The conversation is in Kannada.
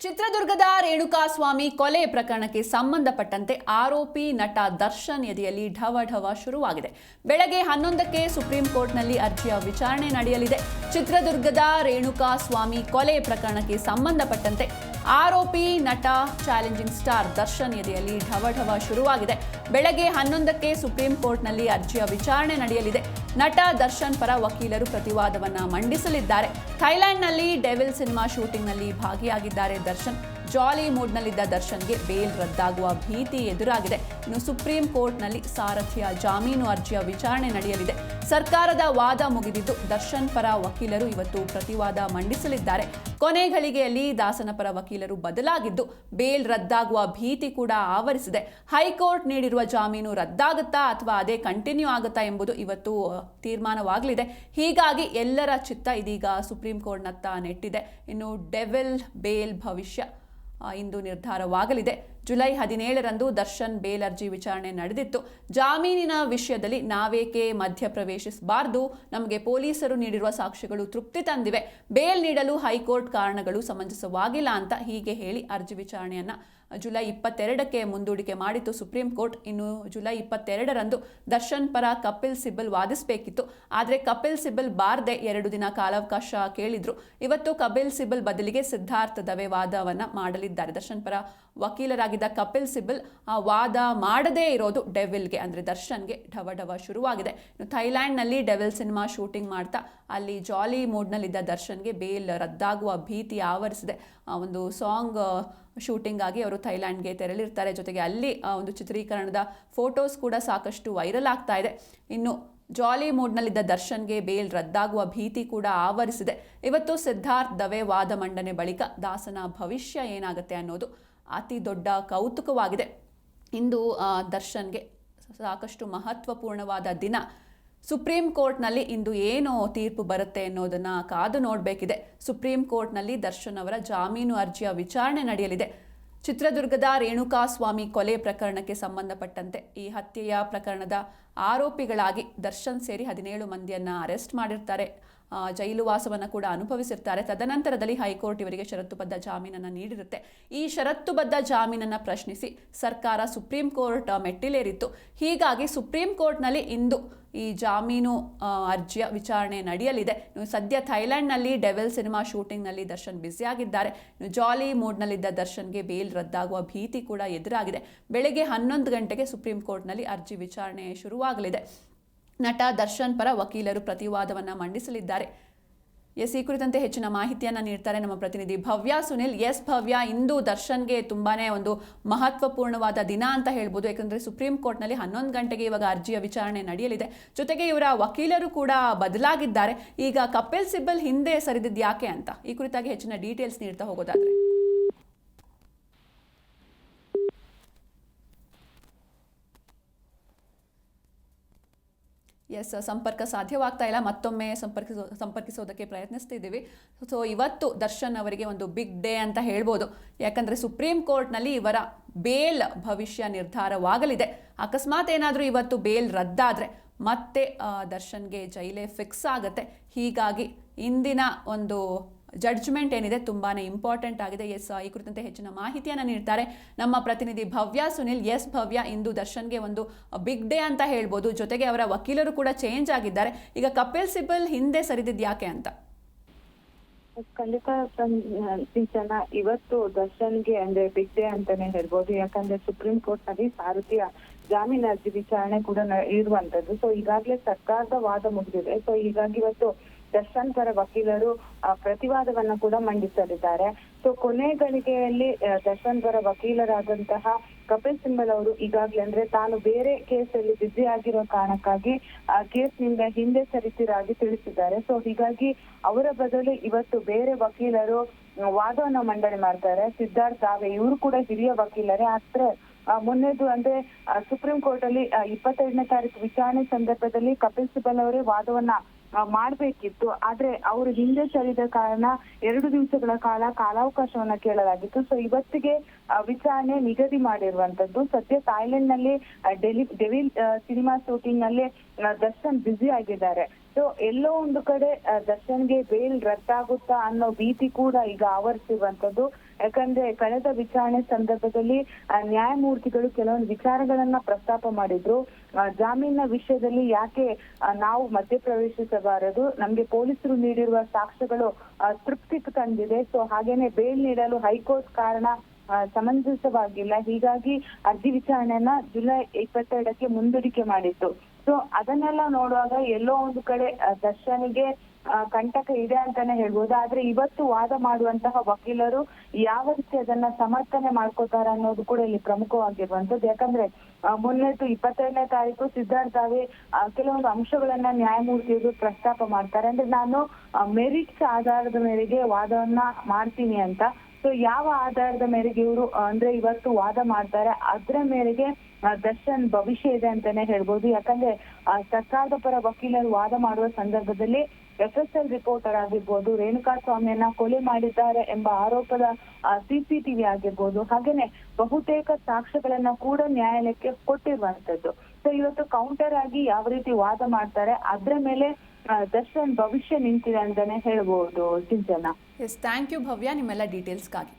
ಚಿತ್ರದುರ್ಗದ ರೇಣುಕಾಸ್ವಾಮಿ ಕೊಲೆ ಪ್ರಕರಣಕ್ಕೆ ಸಂಬಂಧಪಟ್ಟಂತೆ ಆರೋಪಿ ನಟ ದರ್ಶನ್ ಎದೆಯಲ್ಲಿ ಢವಢವ ಶುರುವಾಗಿದೆ. ಬೆಳಗ್ಗೆ 11ಕ್ಕೆ ಸುಪ್ರೀಂ ಕೋರ್ಟ್ನಲ್ಲಿ ಅರ್ಜಿಯ ವಿಚಾರಣೆ ನಡೆಯಲಿದೆ. ಚಿತ್ರದುರ್ಗದ ರೇಣುಕಾಸ್ವಾಮಿ ಕೊಲೆ ಪ್ರಕರಣಕ್ಕೆ ಸಂಬಂಧಪಟ್ಟಂತೆ ಆರೋಪಿ ನಟ ಚಾಲೆಂಜಿಂಗ್ ಸ್ಟಾರ್ ದರ್ಶನ್ ಎದೆಯಲ್ಲಿ ಢವಢವ ಶುರುವಾಗಿದೆ. ಬೆಳಗ್ಗೆ 11ಕ್ಕೆ ಸುಪ್ರೀಂ ಕೋರ್ಟ್ನಲ್ಲಿ ಅರ್ಜಿಯ ವಿಚಾರಣೆ ನಡೆಯಲಿದೆ. ನಟ ದರ್ಶನ್ ಪರ ವಕೀಲರು ಪ್ರತಿವಾದವನ್ನ ಮಂಡಿಸಲಿದ್ದಾರೆ. ಥೈಲ್ಯಾಂಡ್ನಲ್ಲಿ ಡೆವಿಲ್ ಸಿನಿಮಾ ಶೂಟಿಂಗ್ನಲ್ಲಿ ಭಾಗಿಯಾಗಿದ್ದಾರೆ ದರ್ಶನ್. ಜಾಲಿ ಮೂಡ್ನಲ್ಲಿದ್ದ ದರ್ಶನ್ಗೆ ಬೇಲ್ ರದ್ದಾಗುವ ಭೀತಿ ಎದುರಾಗಿದೆ. ಇನ್ನು ಸುಪ್ರೀಂ ಕೋರ್ಟ್ನಲ್ಲಿ ಸಾರಥಿಯ ಜಾಮೀನು ಅರ್ಜಿಯ ವಿಚಾರಣೆ ನಡೆಯಲಿದೆ. ಸರ್ಕಾರದ ವಾದ ಮುಗಿದಿದ್ದು ದರ್ಶನ್ ಪರ ವಕೀಲರು ಇವತ್ತು ಪ್ರತಿವಾದ ಮಂಡಿಸಲಿದ್ದಾರೆ. ಕೊನೆ ಘಳಿಗೆಯಲ್ಲಿ ದಾಸನ ಪರ ವಕೀಲರು ಬದಲಾಗಿದ್ದು ಬೇಲ್ ರದ್ದಾಗುವ ಭೀತಿ ಕೂಡ ಆವರಿಸಿದೆ. ಹೈಕೋರ್ಟ್ ನೀಡಿರುವ ಜಾಮೀನು ರದ್ದಾಗುತ್ತಾ ಅಥವಾ ಅದೇ ಕಂಟಿನ್ಯೂ ಆಗುತ್ತಾ ಎಂಬುದು ಇವತ್ತು ತೀರ್ಮಾನವಾಗಲಿದೆ. ಹೀಗಾಗಿ ಎಲ್ಲರ ಚಿತ್ತ ಇದೀಗ ಸುಪ್ರೀಂ ಕೋರ್ಟ್ನತ್ತ ನೆಟ್ಟಿದೆ. ಇನ್ನು ಡೆವಿಲ್ ಬೇಲ್ ಭವಿಷ್ಯ ಇಂದು ನಿರ್ಧಾರವಾಗಲಿದೆ. ಜುಲೈ 17ರಂದು ದರ್ಶನ್ ಬೇಲ್ ಅರ್ಜಿ ವಿಚಾರಣೆ ನಡೆದಿತ್ತು. ಜಾಮೀನಿನ ವಿಷಯದಲ್ಲಿ ನಾವೇಕೆ ಮಧ್ಯಪ್ರವೇಶಿಸಬಾರದು, ನಮಗೆ ಪೊಲೀಸರು ನೀಡಿರುವ ಸಾಕ್ಷ್ಯಗಳು ತೃಪ್ತಿ ತಂದಿವೆ, ಬೇಲ್ ನೀಡಲು ಹೈಕೋರ್ಟ್ ಕಾರಣಗಳು ಸಮಂಜಸವಾಗಿಲ್ಲ ಅಂತ ಹೀಗೆ ಹೇಳಿ ಅರ್ಜಿ ವಿಚಾರಣೆಯನ್ನ ಜುಲೈ 22ಕ್ಕೆ ಮುಂದೂಡಿಕೆ ಮಾಡಿತ್ತು ಸುಪ್ರೀಂ ಕೋರ್ಟ್. ಇನ್ನು ಜುಲೈ 22ರಂದು ದರ್ಶನ್ ಪರ ಕಪಿಲ್ ಸಿಬಲ್ ವಾದಿಸಬೇಕಿತ್ತು. ಆದರೆ ಕಪಿಲ್ ಸಿಬಲ್ ಬಾರದೆ 2 ದಿನ ಕಾಲಾವಕಾಶ ಕೇಳಿದ್ರು. ಇವತ್ತು ಕಪಿಲ್ ಸಿಬಲ್ ಬದಲಿಗೆ ಸಿದ್ಧಾರ್ಥ್ ದವೆ ವಾದವನ್ನ ಮಾಡಲಿದ್ದಾರೆ. ದರ್ಶನ್ ಪರ ವಕೀಲರಾಗಿದ್ದ ಕಪಿಲ್ ಸಿಬಲ್ ವಾದ ಮಾಡದೇ ಇರೋದು ಡೆವಿಲ್ಗೆ ಅಂದ್ರೆ ದರ್ಶನ್ಗೆ ಢವಢವ ಶುರುವಾಗಿದೆ. ಇನ್ನು ಥೈಲ್ಯಾಂಡ್ನಲ್ಲಿ ಡೆವಿಲ್ ಸಿನಿಮಾ ಶೂಟಿಂಗ್ ಮಾಡ್ತಾ ಅಲ್ಲಿ ಜಾಲಿ ಮೂಡ್ನಲ್ಲಿದ್ದ ದರ್ಶನ್ಗೆ ಬೇಲ್ ರದ್ದಾಗುವ ಭೀತಿ ಆವರಿಸಿದೆ. ಒಂದು ಸಾಂಗ್ ಶೂಟಿಂಗ್ ಆಗಿ ಅವರು ಥೈಲ್ಯಾಂಡ್ಗೆ ತೆರಳಿರ್ತಾರೆ. ಜೊತೆಗೆ ಅಲ್ಲಿ ಒಂದು ಚಿತ್ರೀಕರಣದ ಫೋಟೋಸ್ ಕೂಡ ಸಾಕಷ್ಟು ವೈರಲ್ ಆಗ್ತಾ ಇದೆ. ಇನ್ನು ಜಾಲಿ ಮೂಡ್ನಲ್ಲಿದ್ದ ದರ್ಶನ್ಗೆ ಬೇಲ್ ರದ್ದಾಗುವ ಭೀತಿ ಕೂಡ ಆವರಿಸಿದೆ. ಇವತ್ತು ಸಿದ್ಧಾರ್ಥ್ ದವೆ ವಾದ ಮಂಡನೆ ಬಳಿಕ ದಾಸನ ಭವಿಷ್ಯ ಏನಾಗುತ್ತೆ ಅನ್ನೋದು ಅತಿ ದೊಡ್ಡ ಕೌತುಕವಾಗಿದೆ. ಇಂದು ದರ್ಶನ್ಗೆ ಸಾಕಷ್ಟು ಮಹತ್ವಪೂರ್ಣವಾದ ದಿನ. ಸುಪ್ರೀಂ ಕೋರ್ಟ್ನಲ್ಲಿ ಇಂದು ಏನು ತೀರ್ಪು ಬರುತ್ತೆ ಅನ್ನೋದನ್ನ ಕಾದು ನೋಡಬೇಕಿದೆ. ಸುಪ್ರೀಂ ಕೋರ್ಟ್ನಲ್ಲಿ ದರ್ಶನ್ ಅವರ ಜಾಮೀನು ಅರ್ಜಿಯ ವಿಚಾರಣೆ ನಡೆಯಲಿದೆ. ಚಿತ್ರದುರ್ಗದ ರೇಣುಕಾಸ್ವಾಮಿ ಕೊಲೆ ಪ್ರಕರಣಕ್ಕೆ ಸಂಬಂಧಪಟ್ಟಂತೆ ಈ ಹತ್ಯೆಯ ಪ್ರಕರಣದ ಆರೋಪಿಗಳಾಗಿ ದರ್ಶನ್ ಸೇರಿ 17 ಮಂದಿಯನ್ನ ಅರೆಸ್ಟ್ ಮಾಡಿರ್ತಾರೆ. ಜೈಲು ವಾಸವನ್ನು ಕೂಡ ಅನುಭವಿಸಿರ್ತಾರೆ. ತದನಂತರದಲ್ಲಿ ಹೈಕೋರ್ಟ್ ಇವರಿಗೆ ಷರತ್ತುಬದ್ಧ ಜಾಮೀನನ್ನು ನೀಡಿರುತ್ತೆ. ಈ ಷರತ್ತುಬದ್ಧ ಜಾಮೀನನ್ನು ಪ್ರಶ್ನಿಸಿ ಸರ್ಕಾರ ಸುಪ್ರೀಂ ಕೋರ್ಟ್ ಮೆಟ್ಟಿಲೇರಿತ್ತು. ಹೀಗಾಗಿ ಸುಪ್ರೀಂ ಕೋರ್ಟ್ನಲ್ಲಿ ಇಂದು ಈ ಜಾಮೀನು ಅರ್ಜಿಯ ವಿಚಾರಣೆ ನಡೆಯಲಿದೆ. ಸದ್ಯ ಥೈಲ್ಯಾಂಡ್ನಲ್ಲಿ ಡೆವಿಲ್ ಸಿನಿಮಾ ಶೂಟಿಂಗ್ನಲ್ಲಿ ದರ್ಶನ್ ಬ್ಯುಸಿಯಾಗಿದ್ದಾರೆ. ಜಾಲಿ ಮೂಡ್ನಲ್ಲಿದ್ದ ದರ್ಶನ್ಗೆ ಬೇಲ್ ರದ್ದಾಗುವ ಭೀತಿ ಕೂಡ ಎದುರಾಗಿದೆ. ಬೆಳಗ್ಗೆ 11 ಗಂಟೆಗೆ ಸುಪ್ರೀಂ ಕೋರ್ಟ್ನಲ್ಲಿ ಅರ್ಜಿ ವಿಚಾರಣೆ ಶುರುವಾಗಲಿದೆ. ನಟ ದರ್ಶನ್ ಪರ ವಕೀಲರು ಪ್ರತಿವಾದವನ್ನು ಮಂಡಿಸಲಿದ್ದಾರೆ. ಈ ಕುರಿತಂತೆ ಹೆಚ್ಚಿನ ಮಾಹಿತಿಯನ್ನು ನೀಡ್ತಾರೆ ನಮ್ಮ ಪ್ರತಿನಿಧಿ ಭವ್ಯ ಸುನಿಲ್. ಭವ್ಯ, ಇಂದು ದರ್ಶನ್ಗೆ ತುಂಬಾನೇ ಒಂದು ಮಹತ್ವಪೂರ್ಣವಾದ ದಿನ ಅಂತ ಹೇಳ್ಬೋದು. ಯಾಕಂದ್ರೆ ಸುಪ್ರೀಂ ಕೋರ್ಟ್ನಲ್ಲಿ 11 ಗಂಟೆಗೆ ಇವಾಗ ಅರ್ಜಿಯ ವಿಚಾರಣೆ ನಡೆಯಲಿದೆ. ಜೊತೆಗೆ ಇವರ ವಕೀಲರು ಕೂಡ ಬದಲಾಗಿದ್ದಾರೆ. ಈಗ ಕಪಿಲ್ ಸಿಬಲ್ ಹಿಂದೆ ಸರಿದಿದ್ದು ಯಾಕೆ ಅಂತ ಈ ಕುರಿತಾಗಿ ಹೆಚ್ಚಿನ ಡೀಟೇಲ್ಸ್ ನೀಡ್ತಾ ಹೋಗೋದಾದ್ರೆ. ಸಂಪರ್ಕ ಸಾಧ್ಯವಾಗ್ತಾ ಇಲ್ಲ. ಮತ್ತೊಮ್ಮೆ ಸಂಪರ್ಕಿಸೋದಕ್ಕೆ ಪ್ರಯತ್ನಿಸ್ತಿದ್ದೀವಿ. ಸೊ ಇವತ್ತು ದರ್ಶನ್ ಅವರಿಗೆ ಒಂದು ಬಿಗ್ ಡೇ ಅಂತ ಹೇಳ್ಬೋದು. ಯಾಕಂದ್ರೆ ಸುಪ್ರೀಂ ಕೋರ್ಟ್ನಲ್ಲಿ ಇವರ ಬೇಲ್ ಭವಿಷ್ಯ ನಿರ್ಧಾರವಾಗಲಿದೆ. ಅಕಸ್ಮಾತ್ ಏನಾದರೂ ಇವತ್ತು ಬೇಲ್ ರದ್ದಾದ್ರೆ ಮತ್ತೆ ದರ್ಶನ್ಗೆ ಜೈಲೇ ಫಿಕ್ಸ್ ಆಗುತ್ತೆ. ಹೀಗಾಗಿ ಇಂದಿನ ಒಂದು ಜಡ್ಜ್ಮೆಂಟ್ ಏನಿದೆ ತುಂಬಾನೇ ಇಂಪಾರ್ಟೆಂಟ್ ಆಗಿದೆ. ಈ ಕುರಿತಂತೆ ಹೆಚ್ಚಿನ ಮಾಹಿತಿಯನ್ನು ನೀಡ್ತಾರೆ ನಮ್ಮ ಪ್ರತಿನಿಧಿ ಭವ್ಯ ಸುನಿಲ್. ಭವ್ಯ, ಇಂದು ದರ್ಶನ್ಗೆ ಒಂದು ಬಿಗ್ ಡೇ ಅಂತ ಹೇಳ್ಬೋದು. ಜೊತೆಗೆ ಅವರ ವಕೀಲರು ಕೂಡ ಚೇಂಜ್ ಆಗಿದ್ದಾರೆ. ಈಗ ಕಪಿಲ್ ಸಿಬಲ್ ಹಿಂದೆ ಸರಿದಿದ್ದು ಯಾಕೆ ಅಂತ? ಖಂಡಿತ ಇವತ್ತು ದರ್ಶನ್ಗೆ ಅಂದ್ರೆ ಬಿಗ್ ಡೇ ಅಂತಾನೆ ಹೇಳ್ಬೋದು. ಯಾಕಂದ್ರೆ ಸುಪ್ರೀಂ ಕೋರ್ಟ್ ನಲ್ಲಿ ಸಾರಥಿಯ ಜಾಮೀನು ಅರ್ಜಿ ವಿಚಾರಣೆ ಕೂಡ ಇರುವಂತದ್ದು. ಸೊ ಈಗಾಗಲೇ ಸರ್ಕಾರದ ವಾದ ಮುಗಿದಿದೆ. ಸೊ ಹೀಗಾಗಿ ಇವತ್ತು ದರ್ಶನ್ ಪರ ವಕೀಲರು ಪ್ರತಿವಾದವನ್ನ ಕೂಡ ಮಂಡಿಸಲಿದ್ದಾರೆ. ಸೊ ಕೊನೆ ಗಳಿಗೆಯಲ್ಲಿ ದರ್ಶನ್ ಪರ ವಕೀಲರಾದಂತಹ ಕಪಿಲ್ ಸಿಬಲ್ ಅವರು ಈಗಾಗಲೇ ಅಂದ್ರೆ ತಾನು ಬೇರೆ ಕೇಸಲ್ಲಿ ಬ್ಯುಸಿ ಆಗಿರೋ ಕಾರಣಕ್ಕಾಗಿ ಆ ಕೇಸ್ನಿಂದ ಹಿಂದೆ ಸರಿಸಿರಾಗಿ ತಿಳಿಸಿದ್ದಾರೆ. ಸೊ ಹೀಗಾಗಿ ಅವರ ಬದಲು ಇವತ್ತು ಬೇರೆ ವಕೀಲರು ವಾದವನ್ನ ಮಂಡನೆ ಮಾಡ್ತಾರೆ. ಸಿದ್ಧಾರ್ಥ್ ದಾವೆ ಇವರು ಕೂಡ ಹಿರಿಯ ವಕೀಲರೇ. ಆದ್ರೆ ಮೊನ್ನೆದು ಅಂದ್ರೆ ಸುಪ್ರೀಂ ಕೋರ್ಟ್ ಅಲ್ಲಿ 25ನೇ ತಾರೀಕು ವಿಚಾರಣೆ ಸಂದರ್ಭದಲ್ಲಿ ಕಪಿಲ್ ಸಿಬಲ್ ಅವರೇ ವಾದವನ್ನ ಮಾಡ್ಬೇಕಿತ್ತು. ಆದ್ರೆ ಅವರು ಹಿಂದೆ ಸರಿದ ಕಾರಣ 2 ದಿವಸಗಳ ಕಾಲಾವಕಾಶವನ್ನ ಕೇಳಲಾಗಿತ್ತು. ಸೊ ಇವತ್ತಿಗೆ ವಿಚಾರಣೆ ನಿಗದಿ ಮಾಡಿರುವಂತದ್ದು. ಸದ್ಯ ಥೈಲ್ಯಾಂಡ್ ನಲ್ಲಿ ಡೆವಿಲ್ ಸಿನಿಮಾ ಶೂಟಿಂಗ್ ನಲ್ಲಿ ದರ್ಶನ್ ಬ್ಯುಸಿ ಆಗಿದ್ದಾರೆ. ಸೊ ಎಲ್ಲೋ ಒಂದು ಕಡೆ ದರ್ಶನ್ಗೆ ಬೇಲ್ ರದ್ದಾಗುತ್ತಾ ಅನ್ನೋ ಭೀತಿ ಕೂಡ ಈಗ ಆವರಿಸಿರುವಂತದ್ದು. ಯಾಕಂದ್ರೆ ಕಳೆದ ವಿಚಾರಣೆ ಸಂದರ್ಭದಲ್ಲಿ ನ್ಯಾಯಮೂರ್ತಿಗಳು ಕೆಲವೊಂದು ವಿಚಾರಗಳನ್ನ ಪ್ರಸ್ತಾಪ ಮಾಡಿದ್ರು. ಜಾಮೀನಿನ ವಿಷಯದಲ್ಲಿ ಯಾಕೆ ನಾವು ಮಧ್ಯಪ್ರವೇಶಿಸಬಾರದು, ನಮ್ಗೆ ಪೊಲೀಸರು ನೀಡಿರುವ ಸಾಕ್ಷ್ಯಗಳು ತೃಪ್ತಿ ತಂದಿದೆ, ಸೊ ಹಾಗೇನೆ ಬೇಲ್ ನೀಡಲು ಹೈಕೋರ್ಟ್ ಕಾರಣ ಸಮಂಜಸವಾಗಿಲ್ಲ, ಹೀಗಾಗಿ ಅರ್ಜಿ ವಿಚಾರಣೆಯನ್ನ ಜುಲೈ 22ಕ್ಕೆ ಮುಂದೂಡಿಕೆ ಮಾಡಿತ್ತು. ಸೊ ಅದನ್ನೆಲ್ಲ ನೋಡುವಾಗ ಎಲ್ಲೋ ಒಂದು ಕಡೆ ದರ್ಶನ್ಗೆ ಕಂಟಕ ಇದೆ ಅಂತಾನೆ ಹೇಳ್ಬೋದು. ಆದ್ರೆ ಇವತ್ತು ವಾದ ಮಾಡುವಂತಹ ವಕೀಲರು ಯಾವ ರೀತಿ ಅದನ್ನ ಸಮರ್ಥನೆ ಮಾಡ್ಕೋತಾರ ಅನ್ನೋದು ಕೂಡ ಇಲ್ಲಿ ಪ್ರಮುಖವಾಗಿರುವಂತದ್ದು. ಯಾಕಂದ್ರೆ ಮೊನ್ನೆದು 22ನೇ ತಾರೀಕು ಸಿದ್ಧಾರ್ಥವೇ ಕೆಲವೊಂದು ಅಂಶಗಳನ್ನ ನ್ಯಾಯಮೂರ್ತಿಯವರು ಪ್ರಸ್ತಾಪ ಮಾಡ್ತಾರೆ. ಅಂದ್ರೆ ನಾನು ಮೆರಿಟ್ಸ್ ಆಧಾರದ ಮೇರೆಗೆ ವಾದವನ್ನ ಮಾಡ್ತೀನಿ ಅಂತ. ಸೊ ಯಾವ ಆಧಾರದ ಮೇರೆಗೆ ಇವರು ಅಂದ್ರೆ ಇವತ್ತು ವಾದ ಮಾಡ್ತಾರೆ, ಅದ್ರ ಮೇರೆಗೆ ದರ್ಶನ್ ಭವಿಷ್ಯ ಇದೆ ಅಂತಾನೆ ಹೇಳ್ಬೋದು. ಯಾಕಂದ್ರೆ ಸರ್ಕಾರದ ಪರ ವಕೀಲರು ವಾದ ಮಾಡುವ ಸಂದರ್ಭದಲ್ಲಿ FSL ರಿಪೋರ್ಟರ್ ಆಗಿರ್ಬೋದು, ರೇಣುಕಾಸ್ವಾಮಿಯನ್ನ ಕೊಲೆ ಮಾಡಿದ್ದಾರೆ ಎಂಬ ಆರೋಪದ CCTV ಆಗಿರ್ಬೋದು, ಹಾಗೇನೆ ಬಹುತೇಕ ಸಾಕ್ಷ್ಯಗಳನ್ನ ಕೂಡ ನ್ಯಾಯಾಲಯಕ್ಕೆ ಕೊಟ್ಟಿರುವಂತದ್ದು. ಸೊ ಇವತ್ತು ಕೌಂಟರ್ ಆಗಿ ಯಾವ ರೀತಿ ವಾದ ಮಾಡ್ತಾರೆ ಅದ್ರ ಮೇಲೆ ದರ್ಶನ್ ಭವಿಷ್ಯ ನಿಂತಿದೆ ಅಂತಾನೆ ಹೇಳ್ಬೋದು. ಸಿಂಚನ. ಎಸ್, ಥ್ಯಾಂಕ್ ಯು ಭವ್ಯ ನಿಮ್ಮೆಲ್ಲ ಡೀಟೇಲ್ಸ್ಗಾಗಿ.